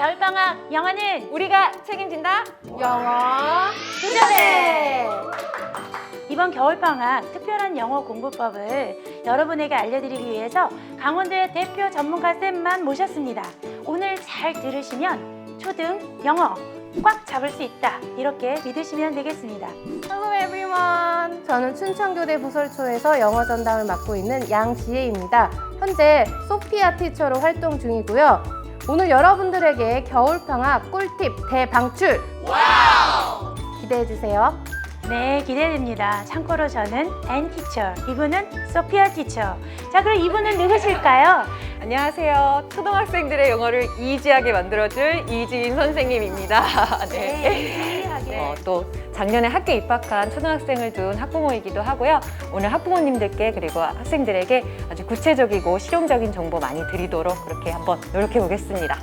겨울방학 영어는 우리가 책임진다. 영어 도전해! 이번 겨울방학 특별한 영어 공부법을 여러분에게 알려드리기 위해서 강원도의 대표 전문가 쌤만 모셨습니다. 오늘 잘 들으시면 초등 영어 꽉 잡을 수 있다, 이렇게 믿으시면 되겠습니다. Hello everyone. 저는 춘천교대 부설초에서 영어 전담을 맡고 있는 양지혜입니다. 현재 소피아 티처로 활동 중이고요. 오늘 여러분들에게 겨울방학 꿀팁 대방출! 기대해 주세요. 네, 기대됩니다. 참고로 저는 앤 티처, 이분은 소피아 티처. 자, 그럼 이분은 누구실까요? 안녕하세요. 초등학생들의 영어를 이지하게 만들어줄 이지인 선생님입니다. 또 작년에 학교 입학한 초등학생을 둔 학부모이기도 하고요. 오늘 학부모님들께 그리고 학생들에게 아주 구체적이고 실용적인 정보 많이 드리도록 그렇게 한번 노력해 보겠습니다.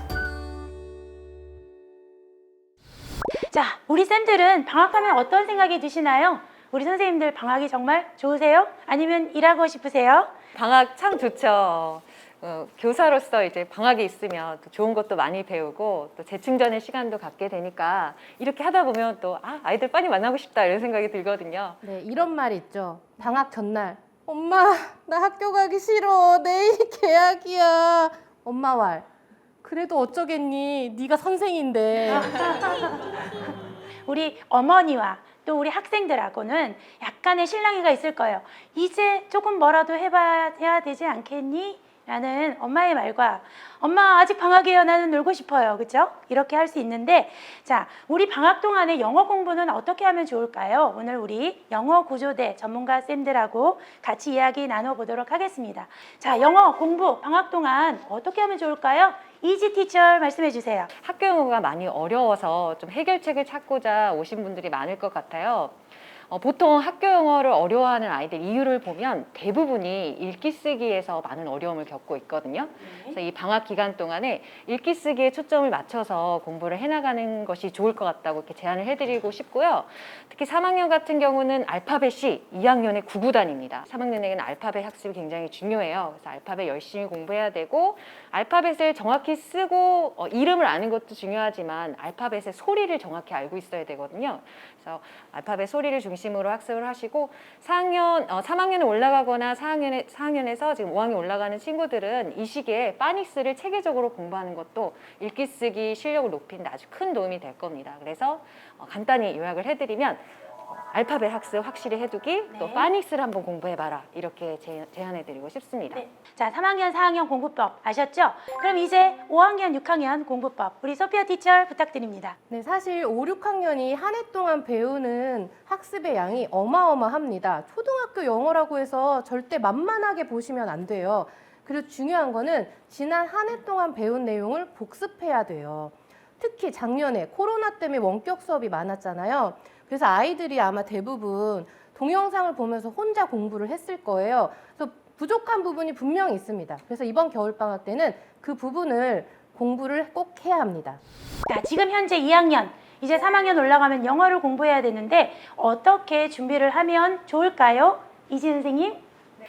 자, 우리 쌤들은 방학하면 어떤 생각이 드시나요? 우리 선생님들 방학이 정말 좋으세요? 아니면 일하고 싶으세요? 방학 참 좋죠. 교사로서 이제 방학이 있으면 또 좋은 것도 많이 배우고 또 재충전의 시간도 갖게 되니까 이렇게 하다 보면 또 아이들 빨리 만나고 싶다 이런 생각이 들거든요. 네, 이런 말 있죠. 방학 전날. 엄마, 나 학교 가기 싫어. 내일 개학이야. 엄마 말. 그래도 어쩌겠니? 네가 선생인데. 우리 어머니와 또 우리 학생들하고는 약간의 실랑이가 있을 거예요. 이제 조금 뭐라도 해야 되지 않겠니? 라는 엄마의 말과 엄마 아직 방학이에요, 나는 놀고 싶어요, 그렇죠? 이렇게 할 수 있는데, 자, 우리 방학 동안에 영어 공부는 어떻게 하면 좋을까요? 오늘 우리 영어 구조대 전문가 쌤들하고 같이 이야기 나눠보도록 하겠습니다. 자, 영어 공부 방학 동안 어떻게 하면 좋을까요? 이지 티처 말씀해 주세요. 학교 영어가 많이 어려워서 좀 해결책을 찾고자 오신 분들이 많을 것 같아요. 보통 학교 영어를 어려워하는 아이들 이유를 보면 대부분이 읽기 쓰기에서 많은 어려움을 겪고 있거든요. 그래서 이 방학 기간 동안에 읽기 쓰기에 초점을 맞춰서 공부를 해나가는 것이 좋을 것 같다고 이렇게 제안을 해드리고 싶고요. 특히 3학년 같은 경우는 알파벳이 2학년의 9구단입니다. 3학년에게는 알파벳 학습이 굉장히 중요해요. 그래서 알파벳 열심히 공부해야 되고, 알파벳을 정확히 쓰고 이름을 아는 것도 중요하지만 알파벳의 소리를 정확히 알고 있어야 되거든요. 그래서 알파벳 소리를 중심으로 학습을 하시고, 3학년에 올라가거나 4학년에서 지금 5학년 올라가는 친구들은 이 시기에 파닉스를 체계적으로 공부하는 것도 읽기 쓰기 실력을 높이는 데 아주 큰 도움이 될 겁니다. 그래서 간단히 요약을 해드리면 알파벳 학습 확실히 해두기, 또 파닉스를 한번 공부해봐라, 이렇게 제안해드리고 싶습니다. 네. 자, 3학년, 4학년 공부법 아셨죠? 그럼 이제 5학년, 6학년 공부법 우리 소피아 티처 부탁드립니다. 네, 사실 5, 6학년이 한 해 동안 배우는 학습의 양이 어마어마합니다. 초등학교 영어라고 해서 절대 만만하게 보시면 안 돼요. 그리고 중요한 거는 지난 한 해 동안 배운 내용을 복습해야 돼요. 특히 작년에 코로나 때문에 원격 수업이 많았잖아요. 그래서 아이들이 아마 대부분 동영상을 보면서 혼자 공부를 했을 거예요. 그래서 부족한 부분이 분명히 있습니다. 그래서 이번 겨울방학 때는 그 부분을 공부를 꼭 해야 합니다. 자, 지금 현재 2학년, 이제 3학년 올라가면 영어를 공부해야 되는데 어떻게 준비를 하면 좋을까요? 이지 선생님?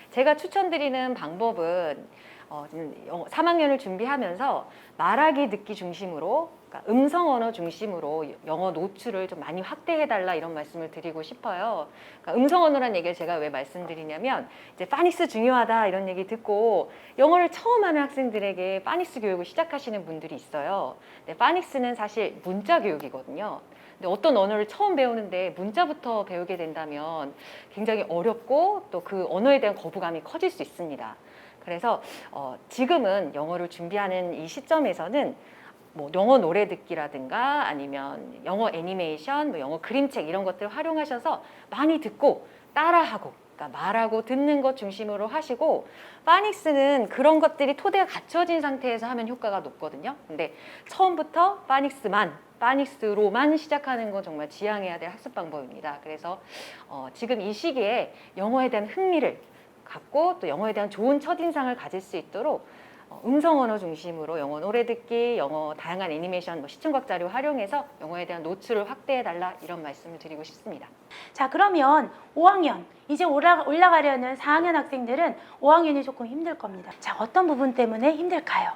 제가 추천드리는 방법은 3학년을 준비하면서 말하기 듣기 중심으로, 그러니까 음성 언어 중심으로 영어 노출을 좀 많이 확대해달라, 이런 말씀을 드리고 싶어요. 그러니까 음성 언어란 얘기를 제가 왜 말씀드리냐면, 이제 파닉스 중요하다 이런 얘기 듣고 영어를 처음 하는 학생들에게 파닉스 교육을 시작하시는 분들이 있어요. 근데 파닉스는 사실 문자 교육이거든요. 근데 어떤 언어를 처음 배우는데 문자부터 배우게 된다면 굉장히 어렵고 또 그 언어에 대한 거부감이 커질 수 있습니다. 그래서 지금은 영어를 준비하는 이 시점에서는 뭐 영어 노래 듣기라든가 아니면 영어 애니메이션, 뭐 영어 그림책 이런 것들을 활용하셔서 많이 듣고 따라하고, 그러니까 말하고 듣는 것 중심으로 하시고, 파닉스는 그런 것들이 토대가 갖춰진 상태에서 하면 효과가 높거든요. 근데 처음부터 파닉스로만 시작하는 건 정말 지양해야 될 학습 방법입니다. 그래서 지금 이 시기에 영어에 대한 흥미를 갖고 또 영어에 대한 좋은 첫인상을 가질 수 있도록 음성 언어 중심으로 영어 노래 듣기, 영어 다양한 애니메이션, 시청각 자료 활용해서 영어에 대한 노출을 확대해달라, 이런 말씀을 드리고 싶습니다. 자, 그러면 5학년, 이제 올라가려는 4학년 학생들은 5학년이 조금 힘들 겁니다. 자, 어떤 부분 때문에 힘들까요?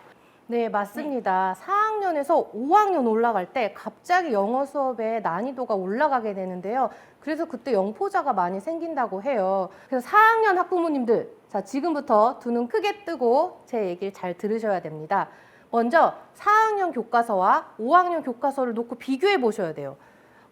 네, 맞습니다. 4학년에서 5학년 올라갈 때 갑자기 영어 수업의 난이도가 올라가게 되는데요. 그래서 그때 영포자가 많이 생긴다고 해요. 그래서 4학년 학부모님들, 자, 지금부터 두 눈 크게 뜨고 제 얘기를 잘 들으셔야 됩니다. 먼저 4학년 교과서와 5학년 교과서를 놓고 비교해 보셔야 돼요.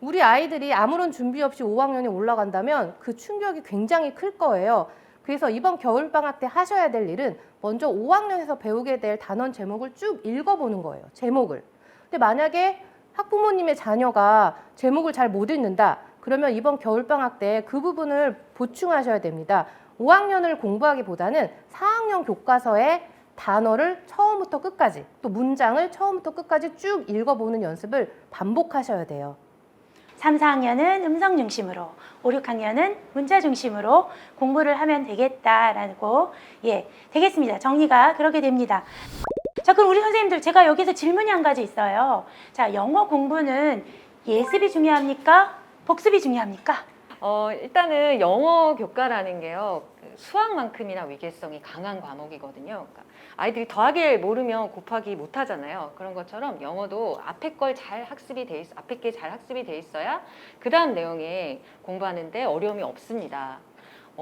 우리 아이들이 아무런 준비 없이 5학년에 올라간다면 그 충격이 굉장히 클 거예요. 그래서 이번 겨울방학 때 하셔야 될 일은 먼저 5학년에서 배우게 될 단원 제목을 쭉 읽어보는 거예요. 제목을. 근데 만약에 학부모님의 자녀가 제목을 잘 못 읽는다. 그러면 이번 겨울방학 때 그 부분을 보충하셔야 됩니다. 5학년을 공부하기보다는 4학년 교과서의 단어를 처음부터 끝까지, 또 문장을 처음부터 끝까지 쭉 읽어보는 연습을 반복하셔야 돼요. 3, 4학년은 음성 중심으로, 5, 6학년은 문자 중심으로 공부를 하면 되겠다라고, 되겠습니다. 정리가 그렇게 됩니다. 자, 그럼 우리 선생님들, 제가 여기서 질문이 한 가지 있어요. 자, 영어 공부는 예습이 중요합니까? 복습이 중요합니까? 일단은 영어 교과라는 게요, 수학만큼이나 위계성이 강한 과목이거든요. 그러니까 아이들이 더하기를 모르면 곱하기 못 하잖아요. 그런 것처럼 영어도 앞에 게 잘 학습이 돼 있어야 그 다음 내용에 공부하는데 어려움이 없습니다.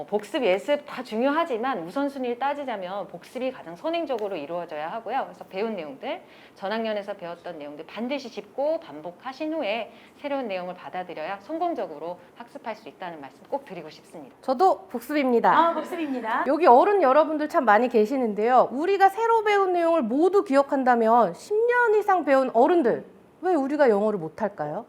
복습, 예습 다 중요하지만 우선순위를 따지자면 복습이 가장 선행적으로 이루어져야 하고요. 그래서 배운 내용들, 전학년에서 배웠던 내용들 반드시 짚고 반복하신 후에 새로운 내용을 받아들여야 성공적으로 학습할 수 있다는 말씀 꼭 드리고 싶습니다. 저도 복습입니다. 복습입니다. 여기 어른 여러분들 참 많이 계시는데요. 우리가 새로 배운 내용을 모두 기억한다면 10년 이상 배운 어른들, 왜 우리가 영어를 못할까요?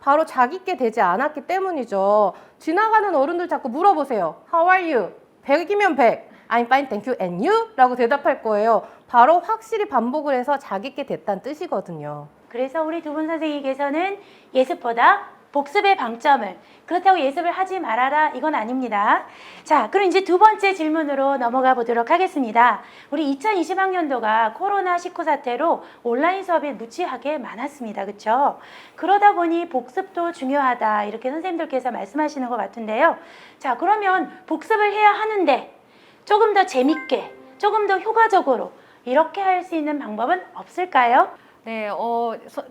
바로 자기께 되지 않았기 때문이죠. 지나가는 어른들 자꾸 물어보세요. How are you? 100이면 100. I'm fine, thank you, and you? 라고 대답할 거예요. 바로 확실히 반복을 해서 자기께 됐다는 뜻이거든요. 그래서 우리 두 분 선생님께서는 예습보다 복습의 방점을, 그렇다고 예습을 하지 말아라, 이건 아닙니다. 자, 그럼 이제 두 번째 질문으로 넘어가 보도록 하겠습니다. 우리 2020학년도가 코로나19 사태로 온라인 수업이 무지하게 많았습니다. 그렇죠? 그러다 보니 복습도 중요하다, 이렇게 선생님들께서 말씀하시는 것 같은데요. 자, 그러면 복습을 해야 하는데 조금 더 재밌게, 조금 더 효과적으로 이렇게 할 수 있는 방법은 없을까요? 네,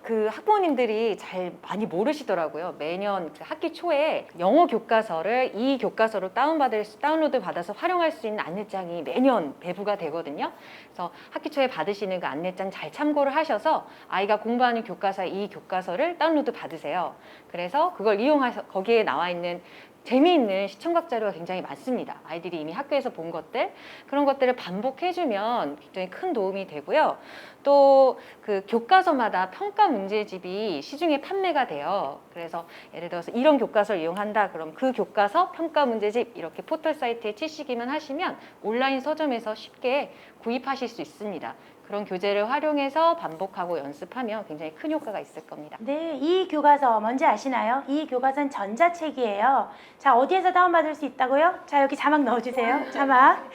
그 학부모님들이 잘 많이 모르시더라고요. 매년 그 학기 초에 영어 교과서를 이 교과서로 다운로드 받아서 활용할 수 있는 안내장이 매년 배부가 되거든요. 그래서 학기 초에 받으시는 그 안내장 잘 참고를 하셔서 아이가 공부하는 교과서 이 교과서를 다운로드 받으세요. 그래서 그걸 이용해서 거기에 나와 있는 재미있는 시청각 자료가 굉장히 많습니다. 아이들이 이미 학교에서 본 것들, 그런 것들을 반복해주면 굉장히 큰 도움이 되고요. 또 그 교과서마다 평가 문제집이 시중에 판매가 돼요. 그래서 예를 들어서 이런 교과서를 이용한다, 그럼 그 교과서 평가 문제집 이렇게 포털 사이트에 치시기만 하시면 온라인 서점에서 쉽게 구입하실 수 있습니다. 그런 교재를 활용해서 반복하고 연습하면 굉장히 큰 효과가 있을 겁니다. 네, 이 교과서 뭔지 아시나요? 이 교과서는 전자책이에요. 자, 어디에서 다운받을 수 있다고요? 자, 여기 자막 넣어주세요. 자막.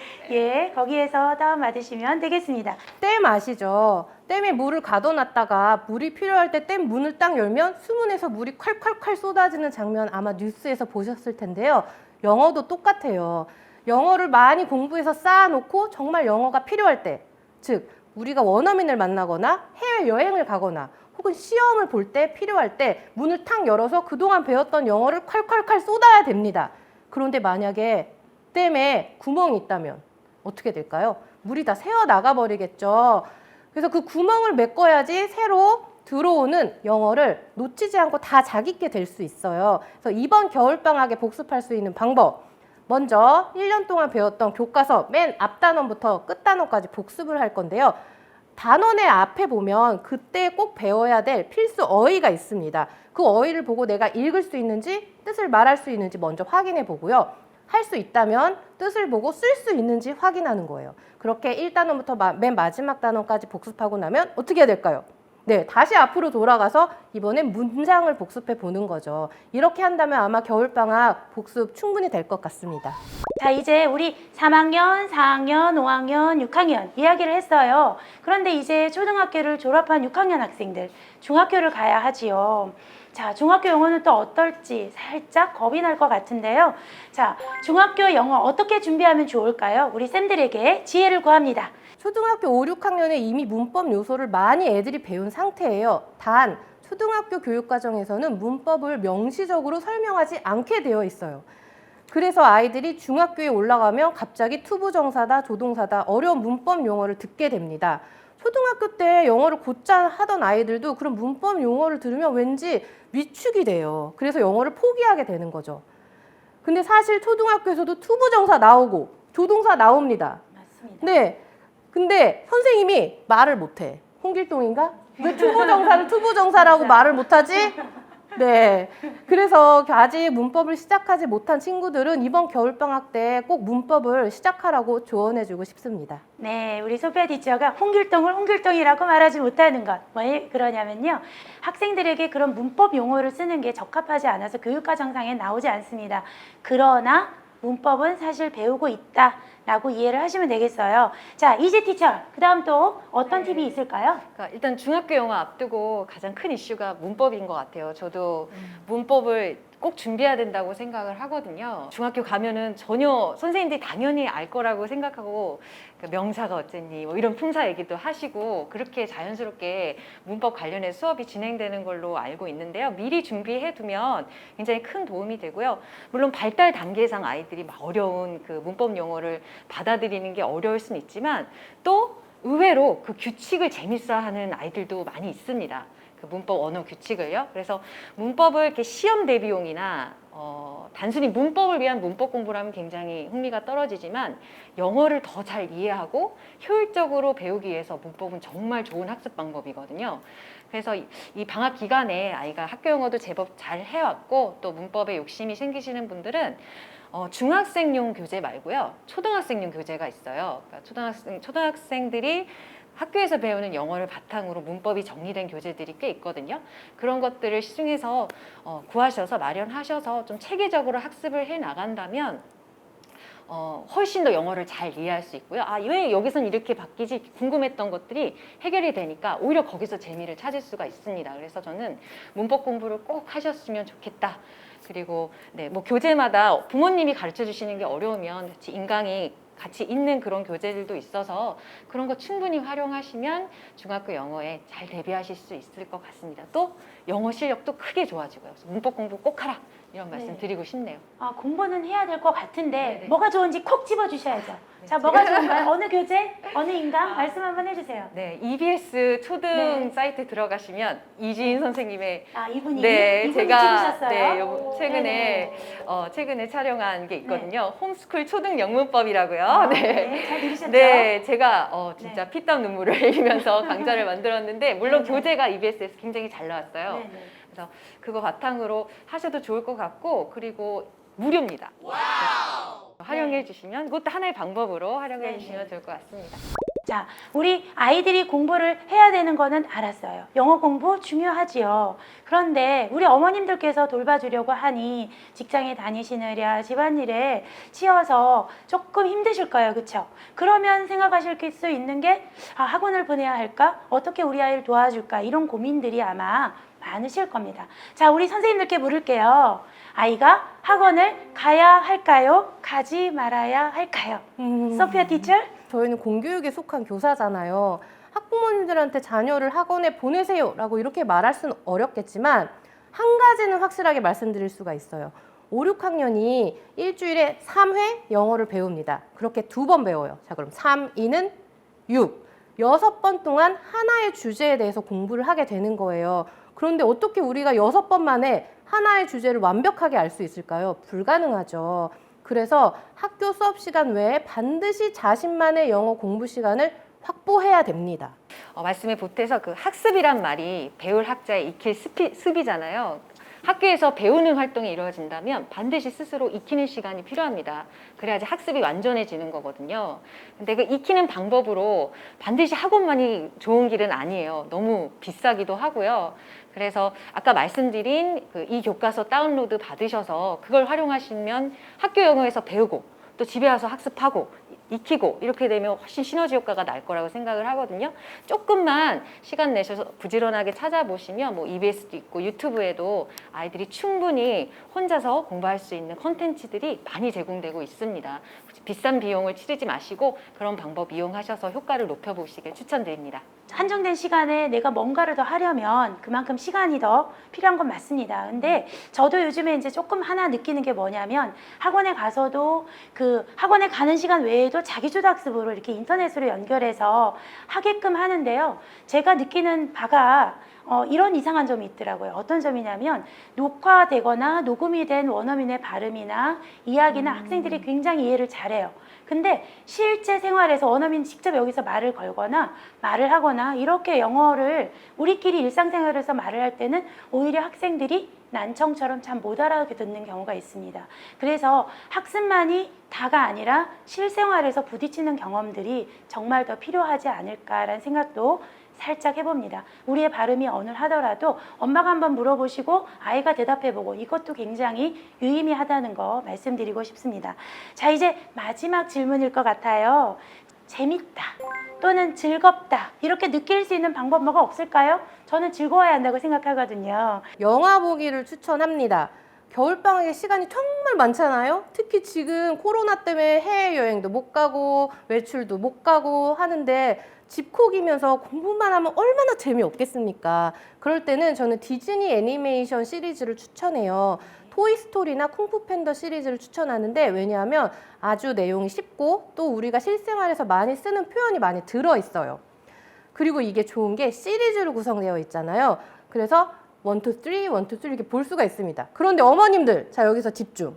거기에서 다운받으시면 되겠습니다. 댐 아시죠? 댐에 물을 가둬놨다가 물이 필요할 때 댐 문을 딱 열면 수문에서 물이 콸콸콸 쏟아지는 장면 아마 뉴스에서 보셨을 텐데요. 영어도 똑같아요. 영어를 많이 공부해서 쌓아놓고 정말 영어가 필요할 때, 즉 우리가 원어민을 만나거나 해외여행을 가거나 혹은 시험을 볼 때 필요할 때 문을 탁 열어서 그동안 배웠던 영어를 콸콸콸 쏟아야 됩니다. 그런데 만약에 댐에 구멍이 있다면 어떻게 될까요? 물이 다 새어 나가버리겠죠. 그래서 그 구멍을 메꿔야지 새로 들어오는 영어를 놓치지 않고 다 자기께 될 수 있어요. 그래서 이번 겨울방학에 복습할 수 있는 방법, 먼저 1년 동안 배웠던 교과서 맨 앞 단원부터 끝 단원까지 복습을 할 건데요. 단원의 앞에 보면 그때 꼭 배워야 될 필수 어휘가 있습니다. 그 어휘를 보고 내가 읽을 수 있는지, 뜻을 말할 수 있는지 먼저 확인해 보고요. 할 수 있다면 뜻을 보고 쓸 수 있는지 확인하는 거예요. 그렇게 1단원부터 맨 마지막 단원까지 복습하고 나면 어떻게 해야 될까요? 네, 다시 앞으로 돌아가서 이번엔 문장을 복습해 보는 거죠. 이렇게 한다면 아마 겨울방학 복습 충분히 될 것 같습니다. 자, 이제 우리 3학년, 4학년, 5학년, 6학년 이야기를 했어요. 그런데 이제 초등학교를 졸업한 6학년 학생들, 중학교를 가야 하지요. 자, 중학교 영어는 또 어떨지 살짝 겁이 날 것 같은데요. 자, 중학교 영어 어떻게 준비하면 좋을까요? 우리 쌤들에게 지혜를 구합니다. 초등학교 5, 6학년에 이미 문법 요소를 많이 애들이 배운 상태예요. 단 초등학교 교육과정에서는 문법을 명시적으로 설명하지 않게 되어 있어요. 그래서 아이들이 중학교에 올라가면 갑자기 투부정사다, 조동사다, 어려운 문법 용어를 듣게 됩니다. 초등학교 때 영어를 곧잘 하던 아이들도 그런 문법 용어를 들으면 왠지 위축이 돼요. 그래서 영어를 포기하게 되는 거죠. 근데 사실 초등학교에서도 투부정사 나오고 조동사 나옵니다. 맞습니다. 네. 근데 선생님이 말을 못해. 홍길동인가? 왜 투부정사를 투부정사라고 말을 못하지? 네. 그래서 아직 문법을 시작하지 못한 친구들은 이번 겨울방학 때 꼭 문법을 시작하라고 조언해주고 싶습니다. 네, 우리 소피아 티처가 홍길동을 홍길동이라고 말하지 못하는 것. 왜 그러냐면요. 학생들에게 그런 문법 용어를 쓰는 게 적합하지 않아서 교육과정상에 나오지 않습니다. 그러나 문법은 사실 배우고 있다라고 이해를 하시면 되겠어요. 자, 이제 티처. 그 다음 또 어떤 팁이 있을까요? 그러니까 일단 중학교 영어 앞두고 가장 큰 이슈가 문법인 것 같아요. 저도 문법을 꼭 준비해야 된다고 생각을 하거든요. 중학교 가면은 전혀 선생님들이 당연히 알 거라고 생각하고 그 명사가 어쨌니 뭐 이런 품사 얘기도 하시고 그렇게 자연스럽게 문법 관련해 수업이 진행되는 걸로 알고 있는데요. 미리 준비해 두면 굉장히 큰 도움이 되고요. 물론 발달 단계상 아이들이 막 어려운 그 문법 용어를 받아들이는 게 어려울 수는 있지만 또 의외로 그 규칙을 재밌어하는 아이들도 많이 있습니다. 그 문법 언어 규칙을요. 그래서 문법을 이렇게 시험 대비용이나 단순히 문법을 위한 문법 공부를 하면 굉장히 흥미가 떨어지지만 영어를 더 잘 이해하고 효율적으로 배우기 위해서 문법은 정말 좋은 학습 방법이거든요. 그래서 이 방학 기간에 아이가 학교 영어도 제법 잘 해왔고 또 문법에 욕심이 생기시는 분들은 중학생용 교재 말고요. 초등학생용 교재가 있어요. 그러니까 초등학생들이 학교에서 배우는 영어를 바탕으로 문법이 정리된 교재들이 꽤 있거든요. 그런 것들을 시중에서 구하셔서 마련하셔서 좀 체계적으로 학습을 해 나간다면 훨씬 더 영어를 잘 이해할 수 있고요. 아, 왜 여기선 이렇게 바뀌지? 궁금했던 것들이 해결이 되니까 오히려 거기서 재미를 찾을 수가 있습니다. 그래서 저는 문법 공부를 꼭 하셨으면 좋겠다. 그리고 네, 뭐 교재마다 부모님이 가르쳐 주시는 게 어려우면 인강이 같이 있는 그런 교재들도 있어서 그런 거 충분히 활용하시면 중학교 영어에 잘 대비하실 수 있을 것 같습니다. 또 영어 실력도 크게 좋아지고요. 그래서 문법 공부 꼭 하라 이런 말씀 네. 드리고 싶네요. 공부는 해야 될 것 같은데 네네. 뭐가 좋은지 콕 집어주셔야죠. 자, 뭐가 좋은가요? 어느 교재? 어느 인강? 말씀 한번 해주세요. 네, EBS 초등 네. 사이트 들어가시면 이지인 선생님의 이분이 네, 이분이 제가 찍으셨어요? 네, 최근에 네네. 최근에 촬영한 게 있거든요. 홈스쿨 초등 영문법이라고요. 네, 잘 들으셨죠? 네, 제가 진짜 네. 피땀 눈물을 흘리면서 강좌를 만들었는데 물론 네네. 교재가 EBS에서 굉장히 잘 나왔어요. 네네. 그래서 그거 바탕으로 하셔도 좋을 것 같고 그리고 무료입니다. 활용해 주시면 그것도 하나의 방법으로 활용해 네네. 주시면 좋을 것 같습니다. 자, 우리 아이들이 공부를 해야 되는 거는 알았어요. 영어 공부 중요하지요. 그런데 우리 어머님들께서 돌봐주려고 하니 직장에 다니시느랴 집안일에 치여서 조금 힘드실 거예요. 그렇죠? 그러면 생각하실 수 있는 게 학원을 보내야 할까? 어떻게 우리 아이를 도와줄까? 이런 고민들이 아마 많으실 겁니다. 자, 우리 선생님들께 물을게요. 아이가 학원을 가야 할까요? 가지 말아야 할까요? 소피아 티처? 저희는 공교육에 속한 교사잖아요. 학부모님들한테 자녀를 학원에 보내세요라고 이렇게 말할 수는 어렵겠지만 한 가지는 확실하게 말씀드릴 수가 있어요. 5, 6학년이 일주일에 3회 영어를 배웁니다. 그렇게 2번 배워요. 자, 그럼 3, 2는 6. 6번 동안 하나의 주제에 대해서 공부를 하게 되는 거예요. 그런데 어떻게 우리가 6번 만에 하나의 주제를 완벽하게 알 수 있을까요? 불가능하죠. 그래서 학교 수업 시간 외에 반드시 자신만의 영어 공부 시간을 확보해야 됩니다. 말씀에 보태서 그 학습이란 말이 배울 학자의 익힐 습이잖아요. 학교에서 배우는 활동이 이루어진다면 반드시 스스로 익히는 시간이 필요합니다. 그래야지 학습이 완전해지는 거거든요. 근데 그 익히는 방법으로 반드시 학원만이 좋은 길은 아니에요. 너무 비싸기도 하고요. 그래서 아까 말씀드린 그 이 교과서 다운로드 받으셔서 그걸 활용하시면 학교 영어에서 배우고 또 집에 와서 학습하고 익히고 이렇게 되면 훨씬 시너지 효과가 날 거라고 생각을 하거든요. 조금만 시간 내셔서 부지런하게 찾아보시면 뭐 EBS도 있고 유튜브에도 아이들이 충분히 혼자서 공부할 수 있는 콘텐츠들이 많이 제공되고 있습니다. 비싼 비용을 치르지 마시고 그런 방법 이용하셔서 효과를 높여보시길 추천드립니다. 한정된 시간에 내가 뭔가를 더 하려면 그만큼 시간이 더 필요한 건 맞습니다. 근데 저도 요즘에 이제 조금 하나 느끼는 게 뭐냐면 학원에 가서도 그 학원에 가는 시간 외에도 자기주도 학습으로 이렇게 인터넷으로 연결해서 하게끔 하는데요. 제가 느끼는 바가 이런 이상한 점이 있더라고요. 어떤 점이냐면 녹화되거나 녹음이 된 원어민의 발음이나 이야기나 학생들이 굉장히 이해를 잘해요. 근데 실제 생활에서 원어민 직접 여기서 말을 걸거나 말을 하거나 이렇게 영어를 우리끼리 일상생활에서 말을 할 때는 오히려 학생들이 난청처럼 참 못 알아듣는 경우가 있습니다. 그래서 학습만이 다가 아니라 실생활에서 부딪히는 경험들이 정말 더 필요하지 않을까라는 생각도 살짝 해봅니다. 우리의 발음이 어눌하더라도 엄마가 한번 물어보시고 아이가 대답해보고 이것도 굉장히 유의미하다는 거 말씀드리고 싶습니다. 자, 이제 마지막 질문일 것 같아요. 재밌다 또는 즐겁다 이렇게 느낄 수 있는 방법 뭐가 없을까요? 저는 즐거워야 한다고 생각하거든요. 영화 보기를 추천합니다. 겨울방학에 시간이 정말 많잖아요. 특히 지금 코로나 때문에 해외여행도 못 가고 외출도 못 가고 하는데 집콕이면서 공부만 하면 얼마나 재미없겠습니까? 그럴 때는 저는 디즈니 애니메이션 시리즈를 추천해요. 토이스토리나 쿵푸팬더 시리즈를 추천하는데 왜냐하면 아주 내용이 쉽고 또 우리가 실생활에서 많이 쓰는 표현이 많이 들어있어요. 그리고 이게 좋은 게 시리즈로 구성되어 있잖아요. 그래서 1, 2, 3, 1, 2, 3 이렇게 볼 수가 있습니다. 그런데 어머님들, 자 여기서 집중.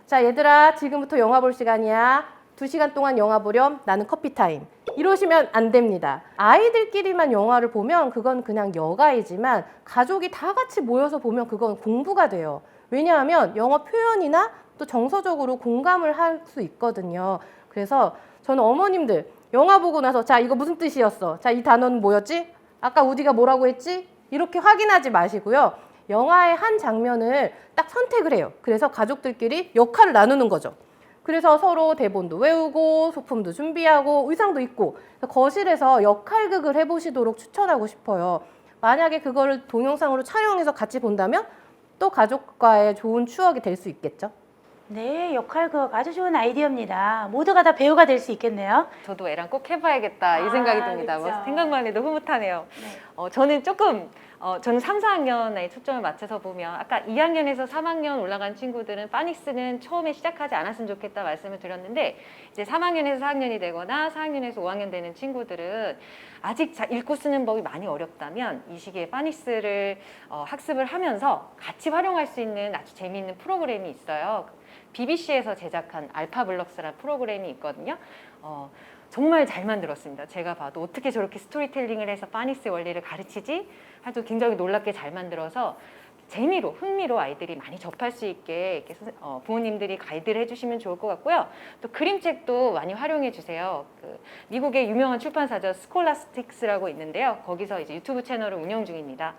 자 얘들아 지금부터 영화 볼 시간이야. 2시간 동안 영화 보렴. 나는 커피 타임. 이러시면 안 됩니다. 아이들끼리만 영화를 보면 그건 그냥 여가이지만 가족이 다 같이 모여서 보면 그건 공부가 돼요. 왜냐하면 영어 표현이나 또 정서적으로 공감을 할 수 있거든요. 그래서 저는 어머님들 영화 보고 나서 자 이거 무슨 뜻이었어? 자 이 단어는 뭐였지? 아까 우디가 뭐라고 했지? 이렇게 확인하지 마시고요. 영화의 한 장면을 딱 선택을 해요. 그래서 가족들끼리 역할을 나누는 거죠. 그래서 서로 대본도 외우고 소품도 준비하고 의상도 입고 거실에서 역할극을 해보시도록 추천하고 싶어요. 만약에 그거를 동영상으로 촬영해서 같이 본다면 또 가족과의 좋은 추억이 될 수 있겠죠. 네, 역할극 아주 좋은 아이디어입니다. 모두가 다 배우가 될 수 있겠네요. 저도 애랑 꼭 해봐야겠다 이 생각이 듭니다. 그렇죠. 뭐 생각만 해도 흐뭇하네요. 네. 저는 조금 저는 3, 4학년에 초점을 맞춰서 보면 아까 2학년에서 3학년 올라간 친구들은 파닉스는 처음에 시작하지 않았으면 좋겠다 말씀을 드렸는데 이제 3학년에서 4학년이 되거나 4학년에서 5학년 되는 친구들은 아직 읽고 쓰는 법이 많이 어렵다면 이 시기에 파닉스를 학습을 하면서 같이 활용할 수 있는 아주 재미있는 프로그램이 있어요. BBC에서 제작한 알파블럭스라는 프로그램이 있거든요. 정말 잘 만들었습니다. 제가 봐도 어떻게 저렇게 스토리텔링을 해서 파닉스의 원리를 가르치지? 아주 굉장히 놀랍게 잘 만들어서 재미로, 흥미로 아이들이 많이 접할 수 있게 이렇게 부모님들이 가이드를 해주시면 좋을 것 같고요. 또 그림책도 많이 활용해 주세요. 미국의 유명한 출판사죠. 스콜라스틱스라고 있는데요. 거기서 이제 유튜브 채널을 운영 중입니다.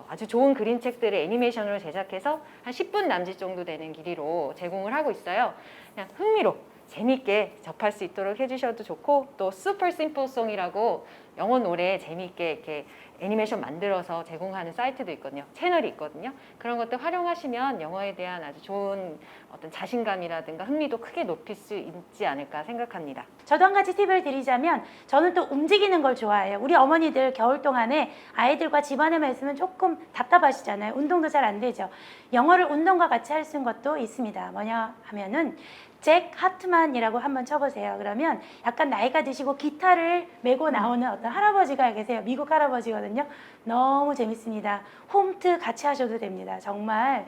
아주 좋은 그림책들을 애니메이션으로 제작해서 한 10분 남짓 정도 되는 길이로 제공을 하고 있어요. 그냥 흥미로 재미있게 접할 수 있도록 해주셔도 좋고 또 슈퍼 심플 송이라고 영어 노래 재미있게 이렇게 애니메이션 만들어서 제공하는 사이트도 있거든요. 채널이 있거든요. 그런 것들 활용하시면 영어에 대한 아주 좋은 어떤 자신감이라든가 흥미도 크게 높일 수 있지 않을까 생각합니다. 저도 한 가지 팁을 드리자면 저는 또 움직이는 걸 좋아해요. 우리 어머니들 겨울 동안에 아이들과 집안에만 있으면 조금 답답하시잖아요. 운동도 잘 안 되죠. 영어를 운동과 같이 할 수 있는 것도 있습니다. 뭐냐 하면은 잭 하트만이라고 한번 쳐보세요. 그러면 약간 나이가 드시고 기타를 메고 나오는 어떤 할아버지가 계세요. 미국 할아버지거든요. 너무 재밌습니다. 홈트 같이 하셔도 됩니다. 정말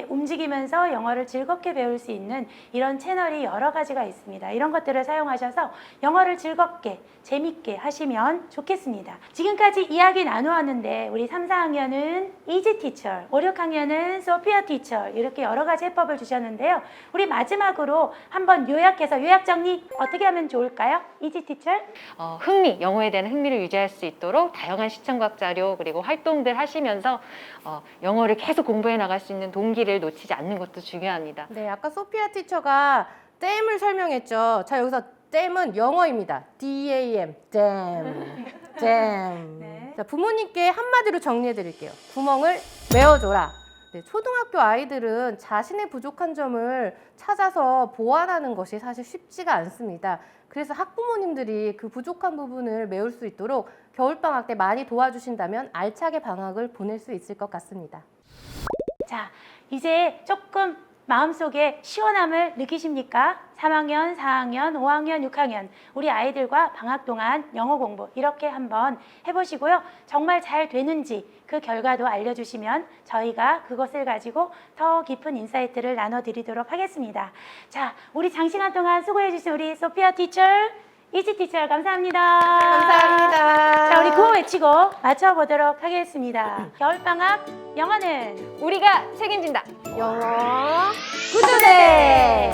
움직이면서 영어를 즐겁게 배울 수 있는 이런 채널이 여러 가지가 있습니다. 이런 것들을 사용하셔서 영어를 즐겁게 재밌게 하시면 좋겠습니다. 지금까지 이야기 나누었는데 우리 3, 4학년은 이지 티처, 5, 6학년은 소피아 티처 이렇게 여러 가지 해법을 주셨는데요. 우리 마지막으로 한번 요약해서 요약 정리 어떻게 하면 좋을까요? 이지 티처? 흥미, 영어에 대한 흥미를 유지할 수 있도록 다양한 시청각 자료 그리고 활동들 하시면서 영어를 계속 공부해 나갈 수 있는 동기를 놓치지 않는 것도 중요합니다. 네, 아까 소피아 티처가 댐을 설명했죠. 자, 여기서 댐은 영어입니다. DAM, 댐, 댐. 네. 자, 부모님께 한마디로 정리해 드릴게요. 구멍을 메워줘라. 네, 초등학교 아이들은 자신의 부족한 점을 찾아서 보완하는 것이 사실 쉽지가 않습니다. 그래서 학부모님들이 그 부족한 부분을 메울 수 있도록 겨울방학 때 많이 도와주신다면 알차게 방학을 보낼 수 있을 것 같습니다. 자, 이제 조금 마음속에 시원함을 느끼십니까? 3학년, 4학년, 5학년, 6학년 우리 아이들과 방학 동안 영어 공부 이렇게 한번 해보시고요. 정말 잘 되는지 그 결과도 알려주시면 저희가 그것을 가지고 더 깊은 인사이트를 나눠드리도록 하겠습니다. 자, 우리 장시간 동안 수고해주신 우리 소피아 티처, 이지 티처 감사합니다. 감사합니다. 자, 우리 구호 외치고 맞춰보도록 하겠습니다. 겨울방학 영어는 우리가 책임진다. 영어 구조대!